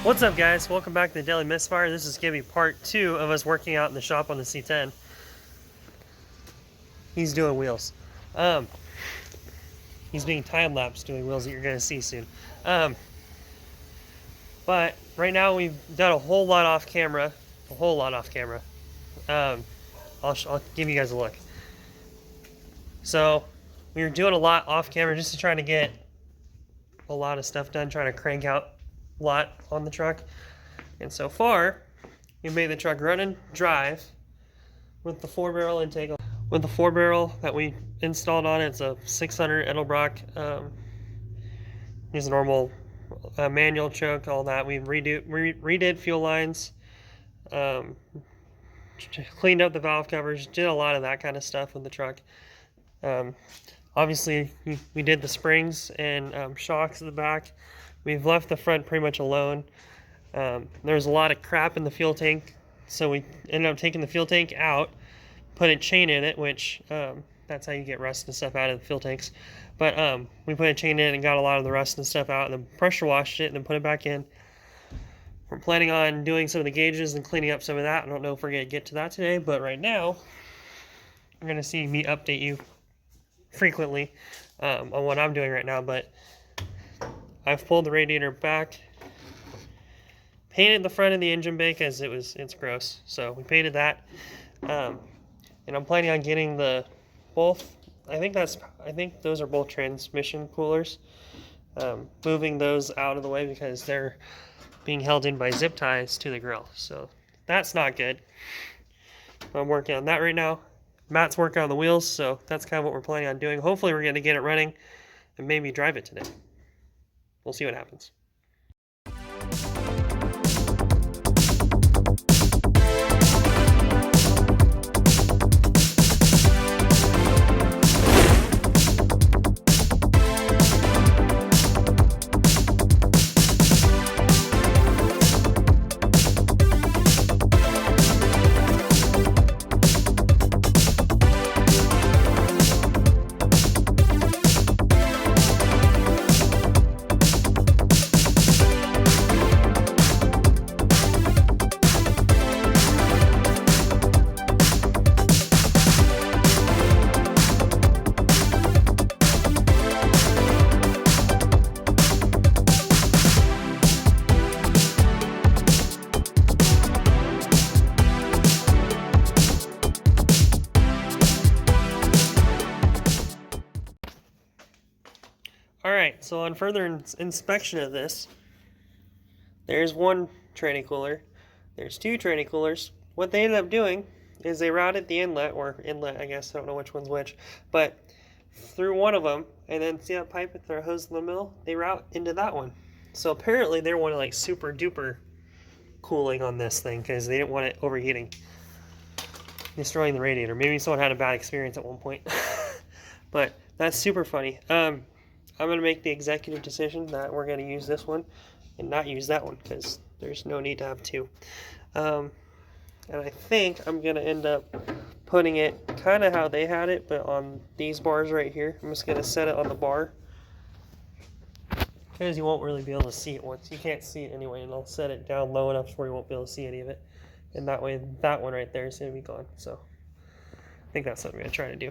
What's up, guys? Welcome back to the Daily Misfire. This is going to be part 2 of us working out in the shop on the C10. He's doing wheels. He's being time-lapsed doing wheels that you're going to see soon. But right now we've done a whole lot off camera. I'll give you guys a look. So we were doing a lot off camera just to try to get a lot of stuff done, trying to crank out a lot on the truck. And so far, we made the truck run and drive with the 4-barrel intake. With the 4-barrel that we installed on it, it's a 600 Edelbrock. Use a normal manual choke, all that. We redid fuel lines, cleaned up the valve covers, did a lot of that kind of stuff with the truck. Obviously, we did the springs and shocks at the back. We've left the front pretty much alone. There's a lot of crap in the fuel tank, so we ended up taking the fuel tank out, put a chain in it, which that's how you get rust and stuff out of the fuel tanks. But we put a chain in it and got a lot of the rust and stuff out, and then pressure washed it and then put it back in. We're planning on doing some of the gauges and cleaning up some of that. I don't know if we're going to get to that today, but right now, you're going to see me update you frequently on what I'm doing right now. But I've pulled the radiator back, painted the front of the engine bay because it's gross. So we painted that, and I'm planning on getting both. I think those are both transmission coolers. Moving those out of the way because they're being held in by zip ties to the grill. So that's not good. I'm working on that right now. Matt's working on the wheels, so that's kind of what we're planning on doing. Hopefully we're going to get it running and maybe drive it today. We'll see what happens. Alright, so on further inspection of this, there's one tranny cooler, there's two tranny coolers. What they ended up doing is they routed the inlet, I guess, I don't know which one's which, but through one of them, and then see that pipe with their hose in the middle? They route into that one. So apparently they wanted like super duper cooling on this thing because they didn't want it overheating, destroying the radiator. Maybe someone had a bad experience at one point. But that's super funny. I'm going to make the executive decision that we're going to use this one and not use that one because there's no need to have two. And I think I'm going to end up putting it kind of how they had it, but on these bars right here. I'm just going to set it on the bar because you won't really be able to see it once. You can't see it anyway, and I'll set it down low enough where you won't be able to see any of it. And that way, that one right there is going to be gone. So I think that's what I'm going to try to do.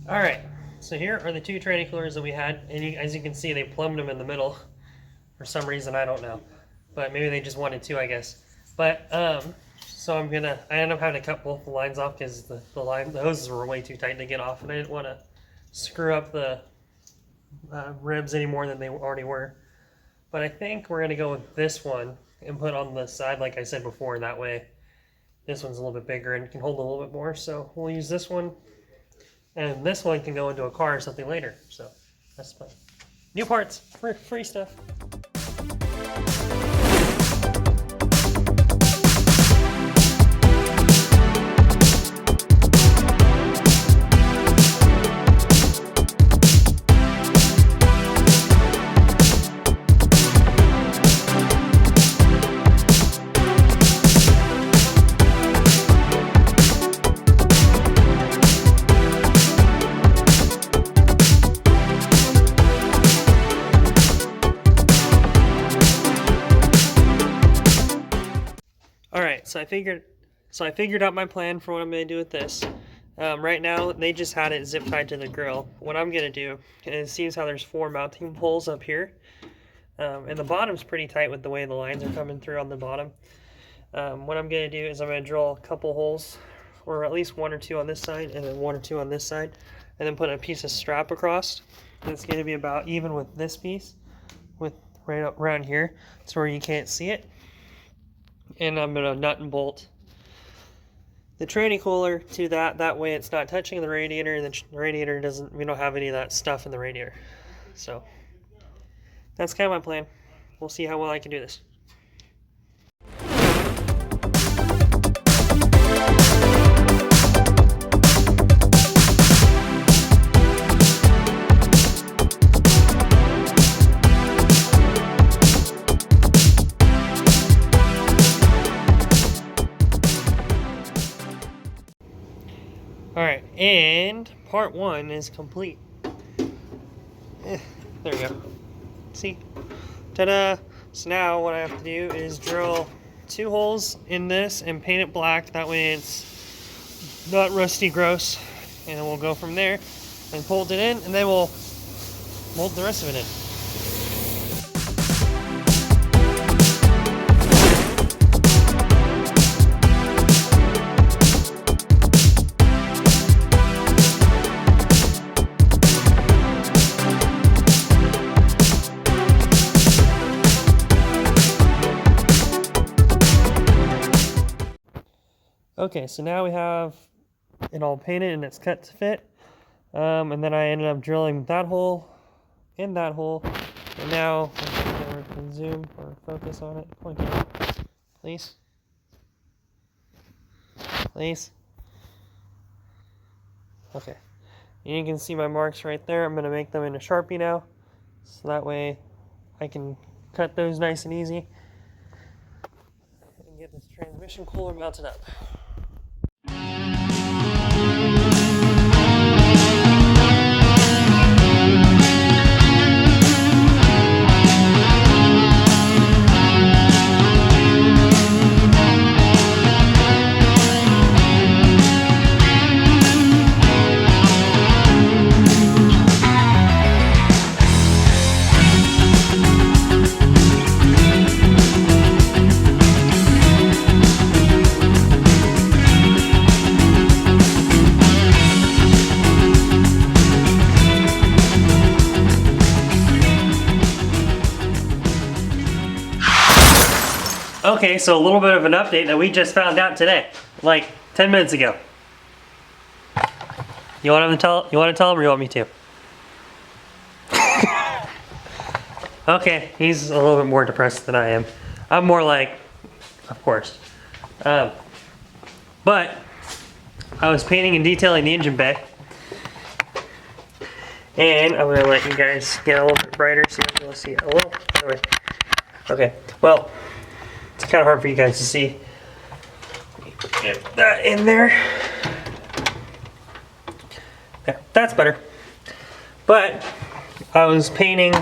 All right. So here are the two tranny coolers that we had, and as you can see, they plumbed them in the middle for some reason. I don't know, but maybe they just wanted to, I guess. But so I ended up having to cut both the lines off because the hoses were way too tight to get off, and I didn't want to screw up the ribs any more than they already were. But I think we're gonna go with this one and put on the side, like I said before. That way, this one's a little bit bigger and can hold a little bit more. So we'll use this one. And this one can go into a car or something later. So that's fun. New parts, free stuff. so I figured out my plan for what I'm going to do with this. Right now, they just had it zip tied to the grill. What I'm going to do, and it seems how there's 4 mounting poles up here. And the bottom's pretty tight with the way the lines are coming through on the bottom. What I'm going to do is I'm going to drill a couple holes, or at least 1 or 2 on this side, and then 1 or 2 on this side, and then put a piece of strap across. And it's going to be about even with this piece, with right up around here, to where you can't see it. And I'm going to nut and bolt the tranny cooler to that way it's not touching the radiator, and the radiator doesn't, we don't have any of that stuff in the radiator. So that's kind of my plan. We'll see how well I can do this. Alright, and part 1 is complete. There we go. See? Ta-da! So now what I have to do is drill 2 holes in this and paint it black. That way it's not rusty gross. And then we'll go from there and bolt it in, and then we'll mold the rest of it in. Okay, so now we have it all painted and it's cut to fit. And then I ended up drilling that hole and that hole. And now, I can zoom or focus on it. Point it out, please. Please. Okay. And you can see my marks right there. I'm going to make them into Sharpie now. So that way I can cut those nice and easy. And get this transmission cooler mounted up. Okay, so a little bit of an update that we just found out today, like 10 minutes ago. You want to tell him, or you want me to? Okay, he's a little bit more depressed than I am. I'm more like, of course. But I was painting and detailing the engine bay, and I'm gonna let you guys get a little bit brighter so you can see it a little. Anyway. Okay, well. It's kind of hard for you guys to see. Get that in there. There, that's better. But I was painting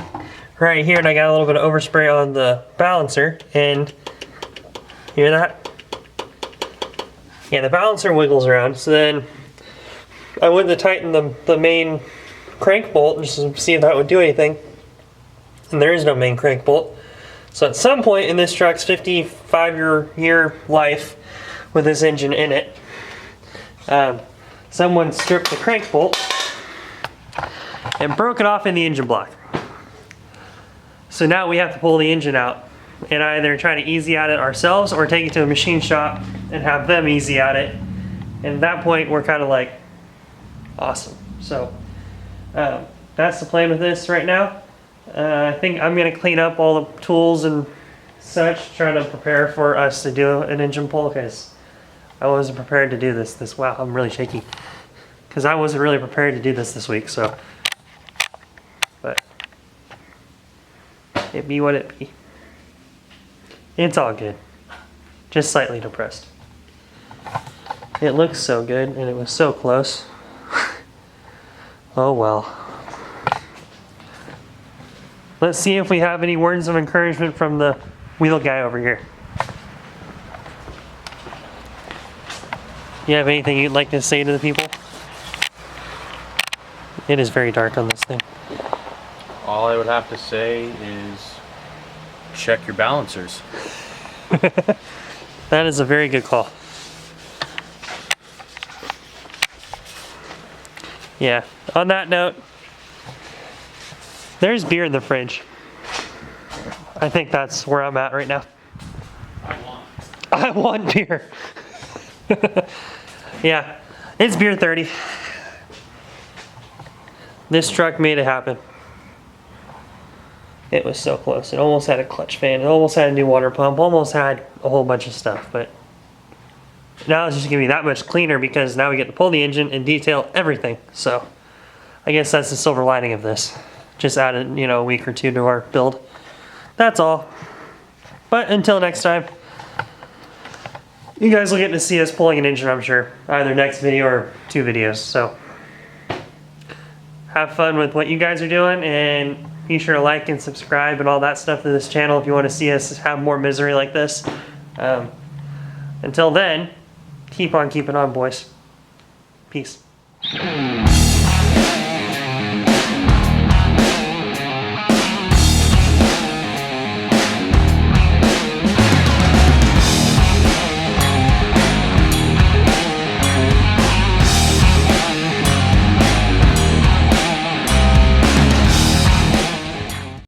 right here and I got a little bit of overspray on the balancer, and hear that? Yeah, the balancer wiggles around. So then I went to tighten the main crank bolt just to see if that would do anything. And there is no main crank bolt. So at some point in this truck's 55-year life with this engine in it, someone stripped the crank bolt and broke it off in the engine block. So now we have to pull the engine out and either try to easy at it ourselves or take it to a machine shop and have them easy at it. And at that point we're kind of like, awesome. So that's the plan with this right now. I think I'm going to clean up all the tools and such, trying to prepare for us to do an engine pull, because I wasn't prepared to do this. Wow, I'm really shaky. Because I wasn't really prepared to do this week, so. But it be what it be. It's all good. Just slightly depressed. It looks so good, and it was so close. Oh well. Let's see if we have any words of encouragement from the wheel guy over here. You have anything you'd like to say to the people? It is very dark on this thing. All I would have to say is check your balancers. That is a very good call. Yeah, on that note, there's beer in the fridge. I think that's where I'm at right now. I want beer. Yeah, it's beer 30. This truck made it happen. It was so close. It almost had a clutch fan. It almost had a new water pump. Almost had a whole bunch of stuff. But now it's just going to be that much cleaner because now we get to pull the engine and detail everything. So I guess that's the silver lining of this. Just added, a week or two to our build. That's all. But until next time, you guys will get to see us pulling an engine, I'm sure. Either next video or 2 videos. So have fun with what you guys are doing, and be sure to like and subscribe and all that stuff to this channel if you want to see us have more misery like this. Until then, keep on keeping on, boys. Peace.